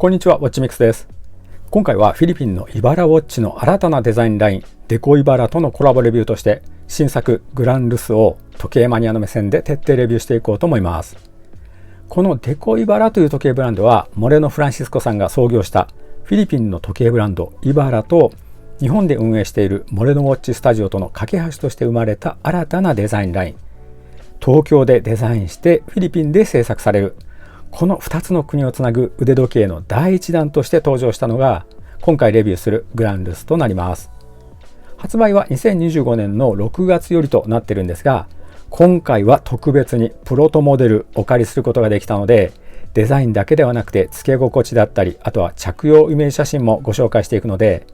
こんにちは、ウォッチミックスです。今回はフィリピンのイバラウォッチの新たなデザインライン、デコイバラとのコラボレビューとして、新作グランルスを時計マニアの目線で徹底レビューしていこうと思います。このデコイバラという時計ブランドは、モレノ・フランシスコさんが創業したフィリピンの時計ブランドイバラと、日本で運営しているモレノウォッチスタジオとの架け橋として生まれた新たなデザインライン。東京でデザインしてフィリピンで製作される。この2つの国をつなぐ腕時計の第一弾として登場したのが今回レビューするグランルスとなります。発売は2025年の6月よりとなっているんですが、今回は特別にプロトモデルお借りすることができたので、デザインだけではなくて付け心地だったり、あとは着用イメージ写真もご紹介していくので、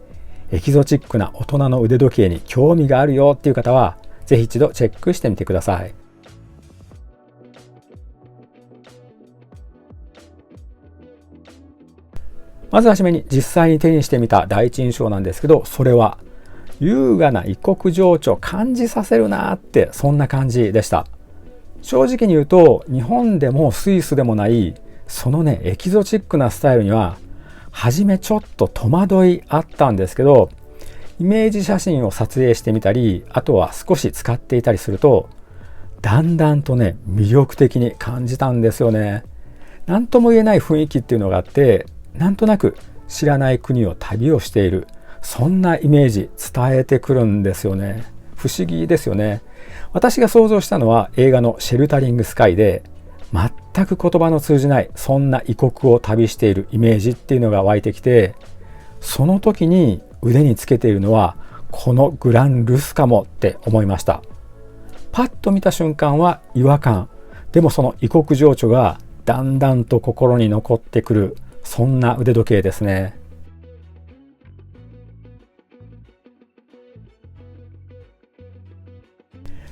エキゾチックな大人の腕時計に興味があるよっていう方はぜひ一度チェックしてみてください。まずはじめに実際に手にしてみた第一印象なんですけど、それは優雅な異国情緒感じさせるなーって、そんな感じでした。正直に言うと、日本でもスイスでもないそのねエキゾチックなスタイルには初めちょっと戸惑いあったんですけど、イメージ写真を撮影してみたり、あとは少し使っていたりすると、だんだんとね魅力的に感じたんですよね。なんとも言えない雰囲気っていうのがあって、なんとなく知らない国を旅をしている、そんなイメージ伝えてくるんですよね。不思議ですよね。私が想像したのは映画のシェルタリングスカイで、全く言葉の通じないそんな異国を旅しているイメージっていうのが湧いてきて、その時に腕につけているのはこのグランルスかもって思いました。パッと見た瞬間は違和感、でもその異国情緒がだんだんと心に残ってくる、そんな腕時計ですね。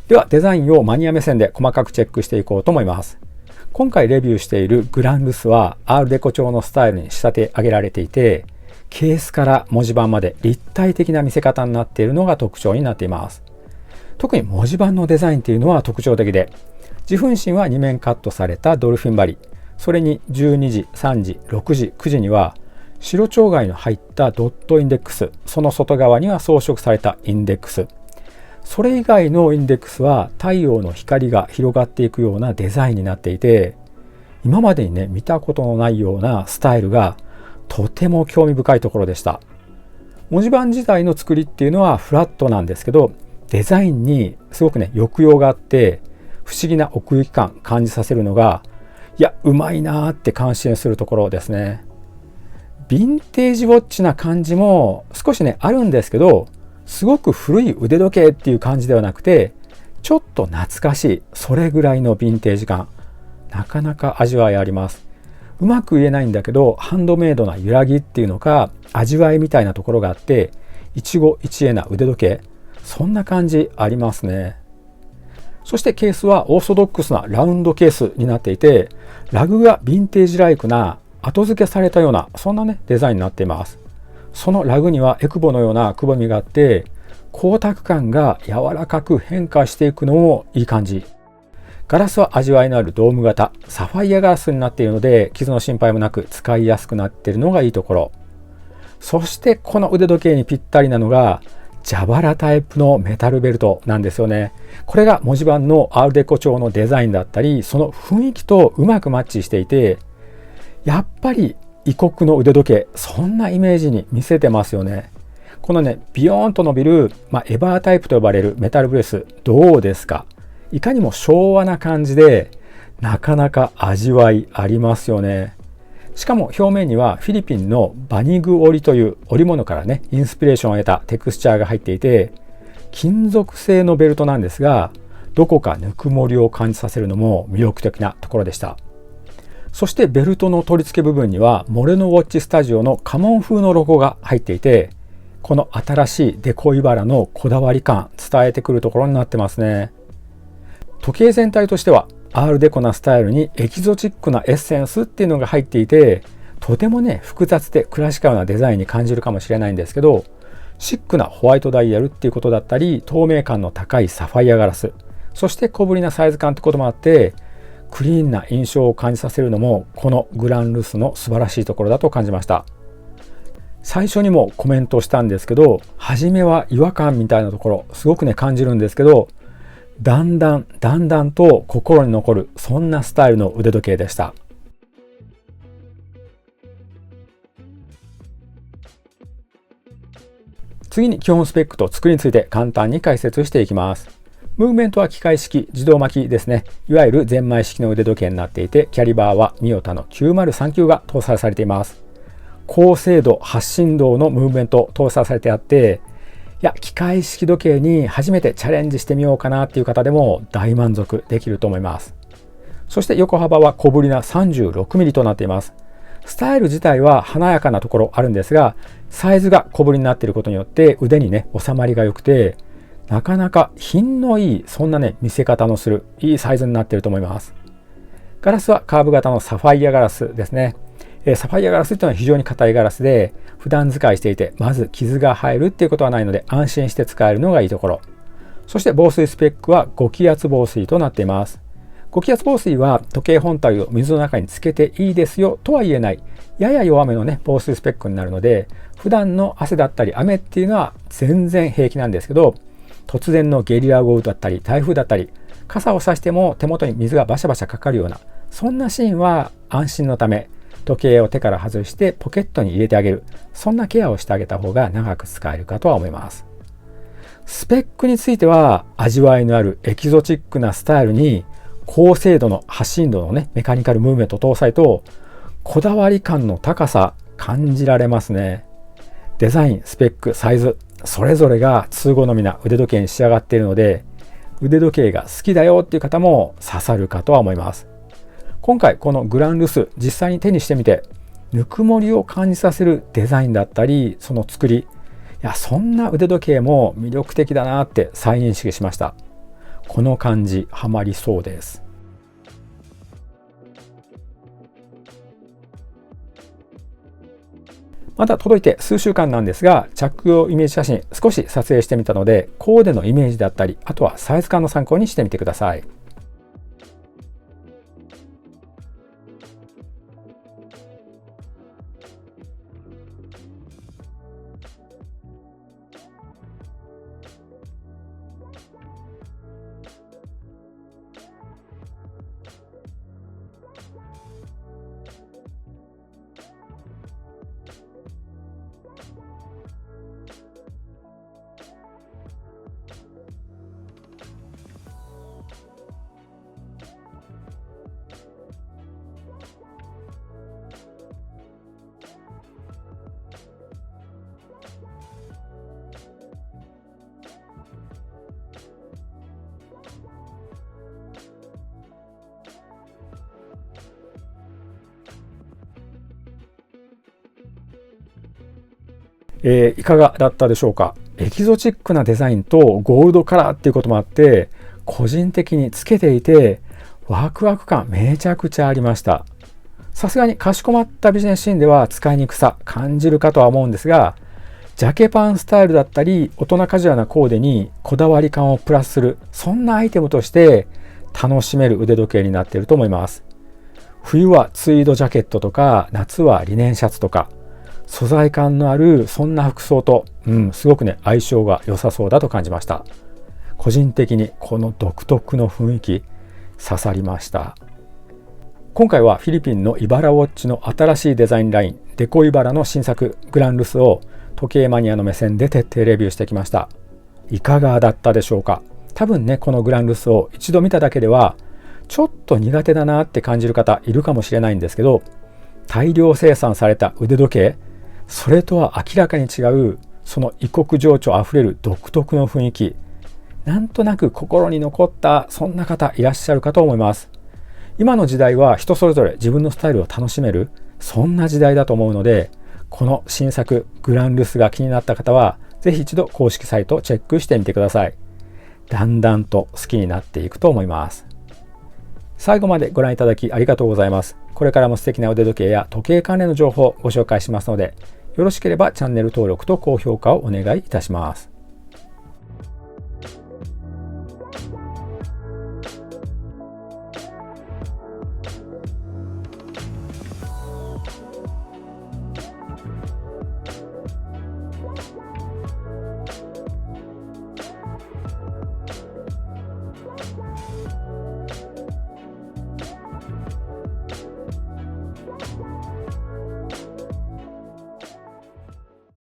ではデザインをマニア目線で細かくチェックしていこうと思います。今回レビューしているグランルスはアールデコ調のスタイルに仕立て上げられていて、ケースから文字盤まで立体的な見せ方になっているのが特徴になっています。特に文字盤のデザインっていうのは特徴的で、自分芯は2面カットされたドルフィン針、それに12時、3時、6時、9時には白蝶貝の入ったドットインデックス、その外側には装飾されたインデックス、それ以外のインデックスは太陽の光が広がっていくようなデザインになっていて、今までにね見たことのないようなスタイルがとても興味深いところでした。文字盤自体の作りっていうのはフラットなんですけど、デザインにすごくね抑揚があって不思議な奥行き感感じさせるのが、いやうまいなーって感心するところですね。ヴィンテージウォッチな感じも少しねあるんですけど、すごく古い腕時計っていう感じではなくて、ちょっと懐かしい、それぐらいのヴィンテージ感、なかなか味わいあります。うまく言えないんだけど、ハンドメイドな揺らぎっていうのか味わいみたいなところがあって、一期一会な腕時計、そんな感じありますね。そしてケースはオーソドックスなラウンドケースになっていて、ラグがヴィンテージライクな後付けされたようなそんなねデザインになっています。そのラグにはエクボのようなくぼみがあって、光沢感が柔らかく変化していくのもいい感じ。ガラスは味わいのあるドーム型サファイアガラスになっているので、傷の心配もなく使いやすくなっているのがいいところ。そしてこの腕時計にぴったりなのが蛇腹タイプのメタルベルトなんですよね。これが文字盤のアールデコ調のデザインだったり、その雰囲気とうまくマッチしていて、やっぱり異国の腕時計、そんなイメージに見せてますよね。このねビヨーンと伸びる、エバータイプと呼ばれるメタルブレス、どうですか？いかにも昭和な感じで、なかなか味わいありますよね。しかも表面にはフィリピンのバニグ織という織物からねインスピレーションを得たテクスチャーが入っていて、金属製のベルトなんですが、どこかぬくもりを感じさせるのも魅力的なところでした。そしてベルトの取り付け部分にはモレノウォッチスタジオの家紋風のロゴが入っていて、この新しいデコイバラのこだわり感伝えてくるところになってますね。時計全体としてはアールデコなスタイルにエキゾチックなエッセンスっていうのが入っていて、とてもね複雑でクラシカルなデザインに感じるかもしれないんですけど、シックなホワイトダイヤルっていうことだったり、透明感の高いサファイアガラス、そして小ぶりなサイズ感ってこともあって、クリーンな印象を感じさせるのもこのグランルスの素晴らしいところだと感じました。最初にもコメントしたんですけど、初めは違和感みたいなところすごくね感じるんですけど、だんだんと心に残る、そんなスタイルの腕時計でした。次に基本スペックと作りについて簡単に解説していきます。ムーブメントは機械式自動巻きですね。いわゆるゼンマイ式の腕時計になっていて、キャリバーはミオタの9039が搭載されています。高精度発振動のムーブメント搭載されてあって、機械式時計に初めてチャレンジしてみようかなっていう方でも大満足できると思います。そして横幅は小ぶりな 36mm となっています。スタイル自体は華やかなところあるんですが、サイズが小ぶりになっていることによって腕にね収まりが良くて、なかなか品のいい、そんなね見せ方のするいいサイズになっていると思います。ガラスはカーブ型のサファイアガラスですね。サファイアガラスというのは非常に硬いガラスで、普段使いしていてまず傷が入るっていうことはないので安心して使えるのがいいところ。そして防水スペックは5気圧防水となっています。5気圧防水は時計本体を水の中につけていいですよとは言えない、やや弱めのね防水スペックになるので、普段の汗だったり雨っていうのは全然平気なんですけど、突然のゲリラ豪雨だったり台風だったり、傘を差しても手元に水がバシャバシャかかるような、そんなシーンは安心のため時計を手から外してポケットに入れてあげる、そんなケアをしてあげた方が長く使えるかとは思います。スペックについては味わいのあるエキゾチックなスタイルに、高精度の発振動のねメカニカルムーブメント搭載と、こだわり感の高さ感じられますね。デザイン、スペック、サイズそれぞれが通好みな腕時計に仕上がっているので、腕時計が好きだよっていう方も刺さるかとは思います。今回このグランルス実際に手にしてみて、ぬくもりを感じさせるデザインだったり、その作り、そんな腕時計も魅力的だなって再認識しました。この感じハマりそうです。まだ届いて数週間なんですが、着用イメージ写真少し撮影してみたので、コーデのイメージだったり、あとはサイズ感の参考にしてみてください。いかがだったでしょうか。エキゾチックなデザインとゴールドカラーっていうこともあって、個人的につけていてワクワク感めちゃくちゃありました。さすがにかしこまったビジネスシーンでは使いにくさ感じるかとは思うんですが、ジャケパンスタイルだったり大人カジュアルなコーデにこだわり感をプラスする、そんなアイテムとして楽しめる腕時計になっていると思います。冬はツイードジャケットとか、夏はリネンシャツとか、素材感のあるそんな服装と、すごくね相性が良さそうだと感じました。個人的にこの独特の雰囲気刺さりました。今回はフィリピンのイバラウォッチの新しいデザインラインデコイバラの新作グランルスを時計マニアの目線で徹底レビューしてきました。いかがだったでしょうか。多分ねこのグランルスを一度見ただけではちょっと苦手だなって感じる方いるかもしれないんですけど、大量生産された腕時計、それとは明らかに違うその異国情緒あふれる独特の雰囲気、なんとなく心に残ったそんな方いらっしゃるかと思います。今の時代は人それぞれ自分のスタイルを楽しめる、そんな時代だと思うので、この新作グランルスが気になった方はぜひ一度公式サイトをチェックしてみてください。だんだんと好きになっていくと思います。最後までご覧いただきありがとうございます。これからも素敵な腕時計や時計関連の情報をご紹介しますので、よろしければチャンネル登録と高評価をお願いいたします。